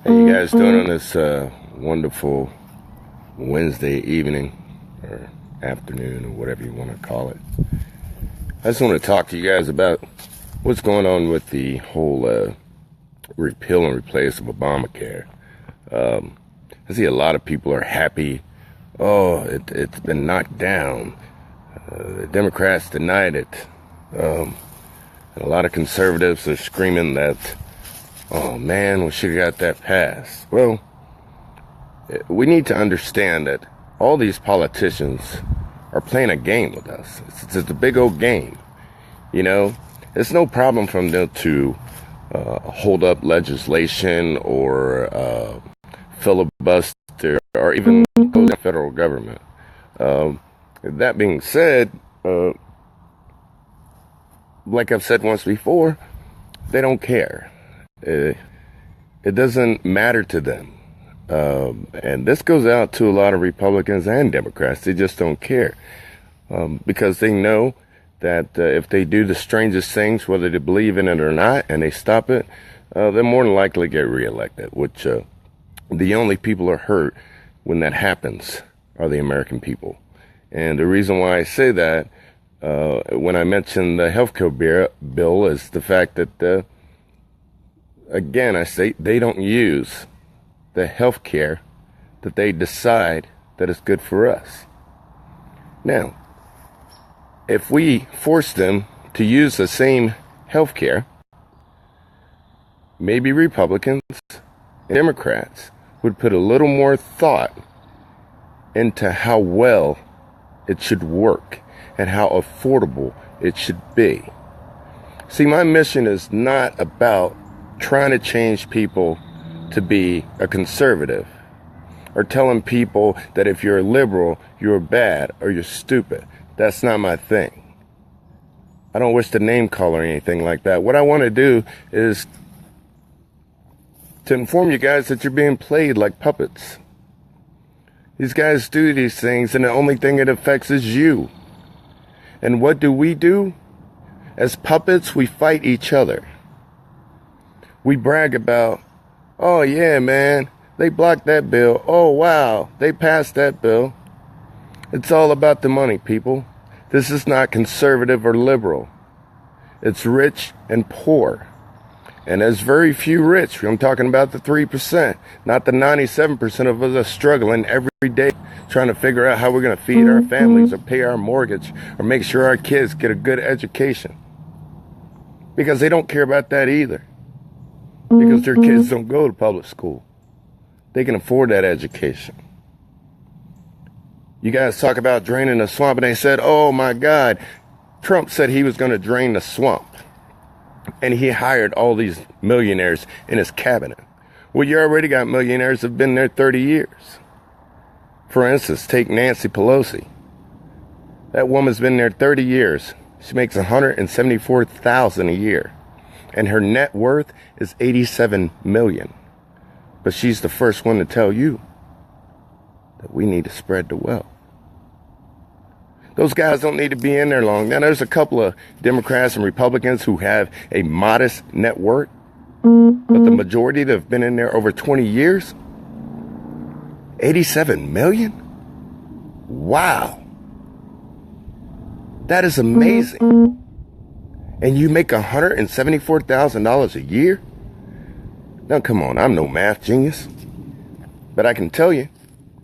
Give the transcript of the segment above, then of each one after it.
How you guys doing on this wonderful Wednesday evening or afternoon or whatever you want to call it? I just want to talk to you guys about what's going on with the whole repeal and replace of Obamacare. I see a lot of people are happy. Oh, it's been knocked down. The Democrats denied it. And a lot of conservatives are screaming that, oh man, we should have got that passed. Well, we need to understand that all these politicians are playing a game with us. It's a big old game. You know, it's no problem for them to hold up legislation or filibuster or even go to the federal government. That being said, like I've said once before, they don't care. It doesn't matter to them. And this goes out to a lot of Republicans and Democrats. They just don't care. Because they know that if they do the strangest things, whether they believe in it or not, and they stop it, they're more than likely to get reelected, which the only people who are hurt when that happens are the American people. And the reason why I say that, when I mention the healthcare bill, is the fact that, again, I say they don't use the healthcare that they decide that is good for us. Now, if we force them to use the same healthcare, maybe Republicans and Democrats would put a little more thought into how well it should work and how affordable it should be. See, my mission is not about trying to change people to be a conservative or telling people that if you're a liberal, you're bad or you're stupid. That's not my thing. I don't wish to name call or anything like that. What I want to do is to inform you guys that you're being played like puppets. These guys do these things, and the only thing it affects is you. And what do? As puppets, we fight each other. We brag about, oh yeah, man, they blocked that bill. Oh wow, they passed that bill. It's all about the money, people. This is not conservative or liberal. It's rich and poor. And there's very few rich. I'm talking about the 3%, not the 97% of us are struggling every day trying to figure out how we're going to feed our families or pay our mortgage or make sure our kids get a good education. Because they don't care about that either. Because their kids don't go to public school. They can afford that education. You guys talk about draining the swamp, and they said, oh my God, Trump said he was going to drain the swamp. And he hired all these millionaires in his cabinet. Well, you already got millionaires that have been there 30 years. For instance, take Nancy Pelosi. That woman's been there 30 years. She makes $174,000 a year. And her net worth is $87 million. But she's the first one to tell you that we need to spread the wealth. Those guys don't need to be in there long. Now, there's a couple of Democrats and Republicans who have a modest net worth, but the majority that have been in there over 20 years, 87 million? Wow. That is amazing. And you make $174,000 a year? Now, come on, I'm no math genius, but I can tell you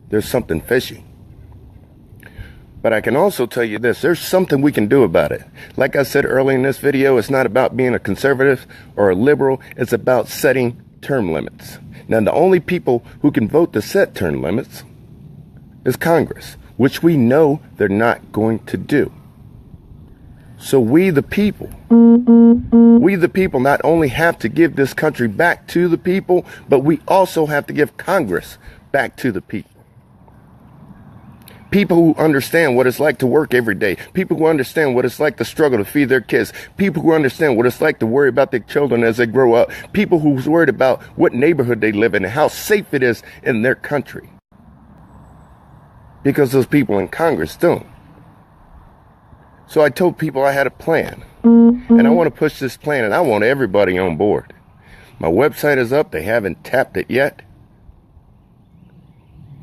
there's something fishy. But I can also tell you this, there's something we can do about it. Like I said earlier in this video, it's not about being a conservative or a liberal. It's about setting term limits. Now, the only people who can vote to set term limits is Congress, which we know they're not going to do. So we the people not only have to give this country back to the people, but we also have to give Congress back to the people. People who understand what it's like to work every day. People who understand what it's like to struggle to feed their kids. People who understand what it's like to worry about their children as they grow up. People who's worried about what neighborhood they live in and how safe it is in their country. Because those people in Congress don't. So I told people I had a plan. And I want to push this plan, and I want everybody on board. My website is up. They haven't tapped it yet.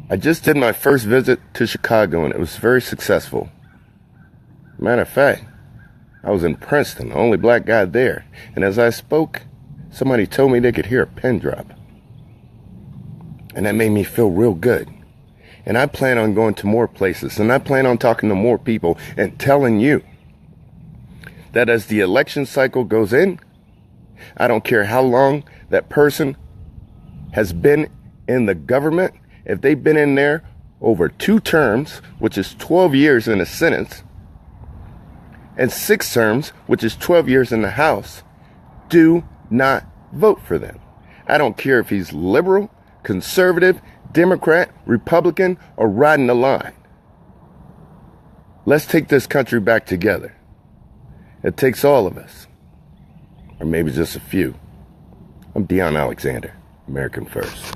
I just did my first visit to Chicago, and it was very successful. Matter of fact, I was in Princeton, the only black guy there. And as I spoke, somebody told me they could hear a pin drop. And that made me feel real good. And I plan on going to more places. And I plan on talking to more people and telling you that as the election cycle goes in, I don't care how long that person has been in the government. If they've been in there over 2 terms, which is 12 years in a sentence, and 6 terms, which is 12 years in the House, do not vote for them. I don't care if he's liberal, conservative, Democrat, Republican, or riding the line. Let's take this country back together. It takes all of us, or maybe just a few. I'm Deion Alexander, American First.